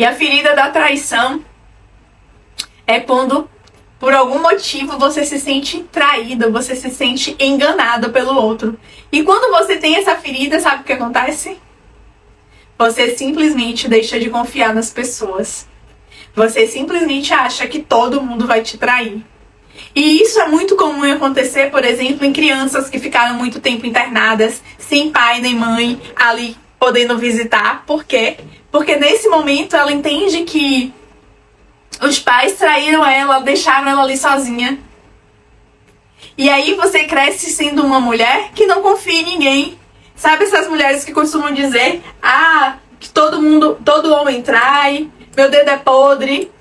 E a ferida da traição é quando, por algum motivo, você se sente traído, você se sente enganado pelo outro. E quando você tem essa ferida, sabe o que acontece? Você simplesmente deixa de confiar nas pessoas. Você simplesmente acha que todo mundo vai te trair. E isso é muito comum acontecer, por exemplo, em crianças que ficaram muito tempo internadas, sem pai nem mãe ali podendo visitar. Por quê? Porque nesse momento ela entende que os pais traíram ela, deixaram ela ali sozinha. E aí você cresce sendo uma mulher que não confia em ninguém. Sabe essas mulheres que costumam dizer: ah, que todo homem trai, meu dedo é podre.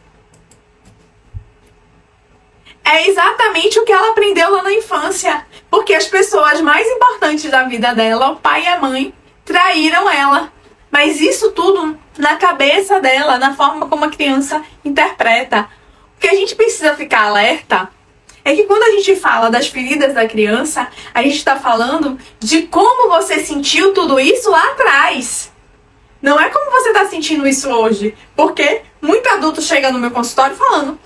É exatamente o que ela aprendeu lá na infância. Porque as pessoas mais importantes da vida dela, o pai e a mãe, traíram ela. Mas isso tudo na cabeça dela, na forma como a criança interpreta. O que a gente precisa ficar alerta é que quando a gente fala das feridas da criança, a gente está falando de como você sentiu tudo isso lá atrás. Não é como você está sentindo isso hoje. Porque muito adulto chega no meu consultório falando: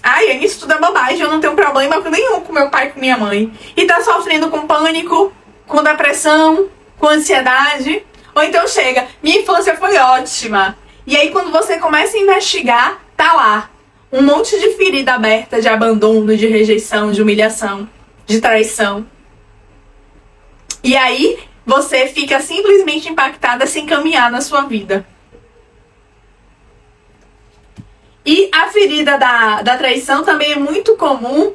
ai, isso tudo é bobagem, eu não tenho problema nenhum com meu pai e com minha mãe. E tá sofrendo com pânico, com depressão, com ansiedade. Ou então chega: minha infância foi ótima. E aí quando você começa a investigar, tá lá um monte de ferida aberta de abandono, de rejeição, de humilhação, de traição. E aí você fica simplesmente impactada sem caminhar na sua vida. E a ferida da traição também é muito comum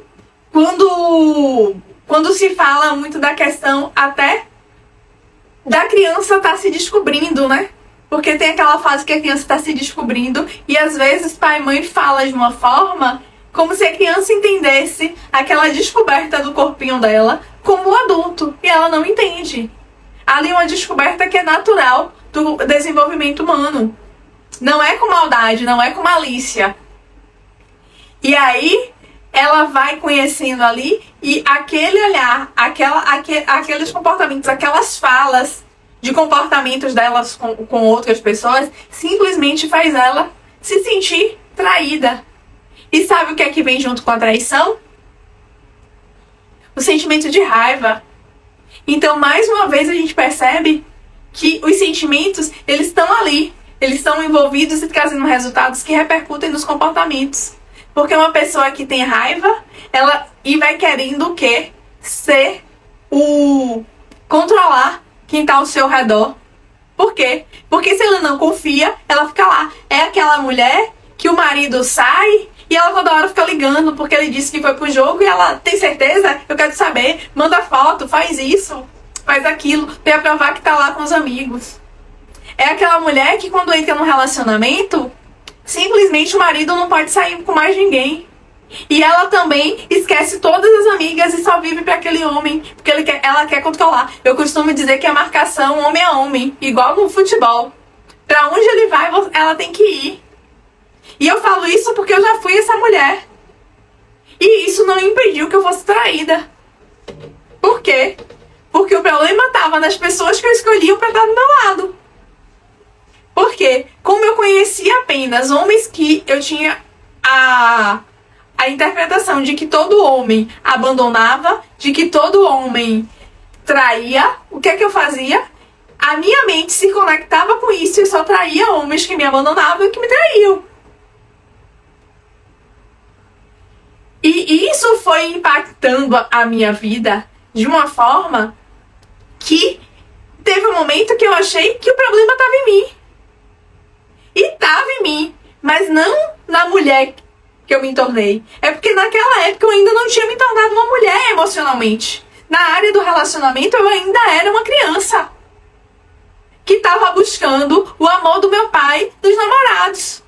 quando se fala muito da questão até da criança estar se descobrindo, né? Porque tem aquela fase que a criança está se descobrindo e às vezes pai e mãe falam de uma forma como se a criança entendesse aquela descoberta do corpinho dela como adulto. E ela não entende. Ali é uma descoberta que é natural do desenvolvimento humano. Não é com maldade, não é com malícia. E aí ela vai conhecendo ali e aquele olhar, aqueles comportamentos, aquelas falas de comportamentos delas com outras pessoas, simplesmente faz ela se sentir traída. E sabe o que é que vem junto com a traição? O sentimento de raiva. Então, mais uma vez, a gente percebe que os sentimentos, eles estão ali. Eles estão envolvidos e trazendo resultados que repercutem nos comportamentos. Porque uma pessoa que tem raiva, ela vai querendo o quê? Controlar quem está ao seu redor. Por quê? Porque se ela não confia, ela fica lá. É aquela mulher que o marido sai e ela toda hora fica ligando porque ele disse que foi pro jogo e ela tem certeza? Eu quero saber. Manda foto, faz isso, faz aquilo, pra provar que tá lá com os amigos. É aquela mulher que quando entra num relacionamento, simplesmente o marido não pode sair com mais ninguém. E ela também esquece todas as amigas e só vive para aquele homem, porque ela quer controlar. Eu costumo dizer que é marcação homem a homem, igual no futebol. Pra onde ele vai, ela tem que ir. E eu falo isso porque eu já fui essa mulher. E isso não impediu que eu fosse traída. Por quê? Porque o problema estava nas pessoas que eu escolhi para estar do meu lado. Porque, como eu conhecia apenas homens que eu tinha a interpretação de que todo homem abandonava, de que todo homem traía, o que é que eu fazia? A minha mente se conectava com isso e só traía homens que me abandonavam e que me traíam. E isso foi impactando a minha vida de uma forma que teve um momento que eu achei que o problema estava em mim. E estava em mim, mas não na mulher que eu me tornei. É porque naquela época eu ainda não tinha me tornado uma mulher emocionalmente. Na área do relacionamento eu ainda era uma criança que estava buscando o amor do meu pai, dos namorados.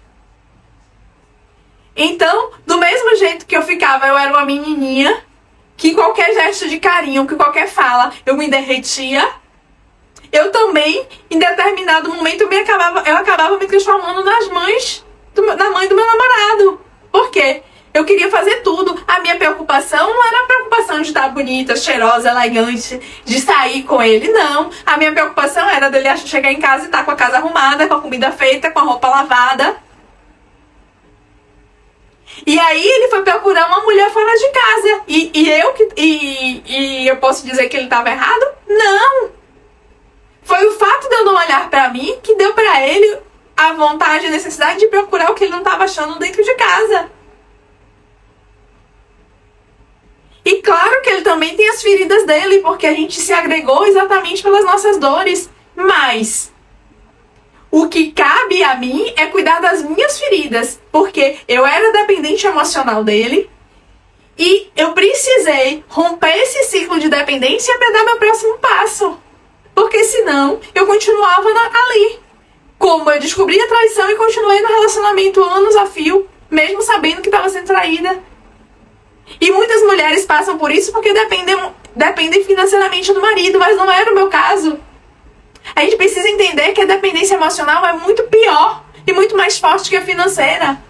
Então, do mesmo jeito que eu ficava, eu era uma menininha que qualquer gesto de carinho, que qualquer fala, eu me derretia. Eu também, em determinado momento, eu acabava me transformando na mãe do meu namorado. Por quê? Eu queria fazer tudo. A minha preocupação não era a preocupação de estar bonita, cheirosa, elegante, de sair com ele, não. A minha preocupação era dele chegar em casa e estar com a casa arrumada, com a comida feita, com a roupa lavada. E aí ele foi procurar uma mulher fora de casa. E eu posso dizer que ele estava errado? Não! Foi o fato de eu não olhar pra mim que deu pra ele a vontade e a necessidade de procurar o que ele não estava achando dentro de casa. E claro que ele também tem as feridas dele, porque a gente se agregou exatamente pelas nossas dores. Mas o que cabe a mim é cuidar das minhas feridas, porque eu era dependente emocional dele e eu precisei romper esse ciclo de dependência para dar meu próximo passo. Porque senão eu continuava ali. Como eu descobri a traição e continuei no relacionamento anos a fio, mesmo sabendo que estava sendo traída. E muitas mulheres passam por isso porque dependem financeiramente do marido, mas não era o meu caso. A gente precisa entender que a dependência emocional é muito pior e muito mais forte que a financeira.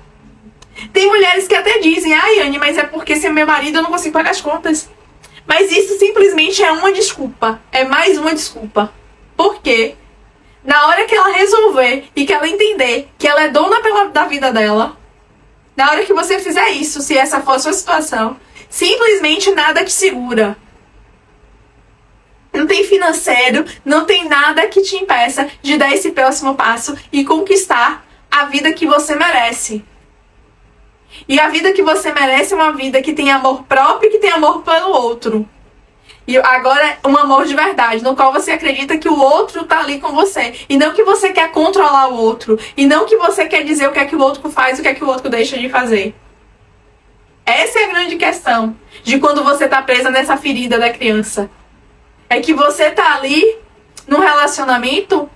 Tem mulheres que até dizem, ai, Anne, mas é porque sem meu marido eu não consigo pagar as contas. Mas isso simplesmente é uma desculpa. É mais uma desculpa. Por quê? Na hora que ela resolver e que ela entender que ela é dona da vida dela, na hora que você fizer isso, se essa for a sua situação, simplesmente nada te segura. Não tem financeiro, não tem nada que te impeça de dar esse próximo passo e conquistar a vida que você merece. E a vida que você merece é uma vida que tem amor próprio e que tem amor pelo outro. E agora, um amor de verdade, no qual você acredita que o outro tá ali com você. E não que você quer controlar o outro. E não que você quer dizer o que é que o outro faz e o que é que o outro deixa de fazer. Essa é a grande questão de quando você tá presa nessa ferida da criança. É que você tá ali num relacionamento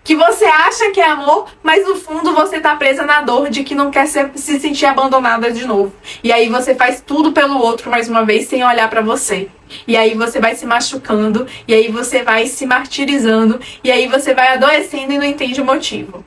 que você acha que é amor, mas no fundo você tá presa na dor de que não quer se sentir abandonada de novo. E aí você faz tudo pelo outro mais uma vez sem olhar pra você. E aí você vai se machucando, e aí você vai se martirizando, e aí você vai adoecendo e não entende o motivo.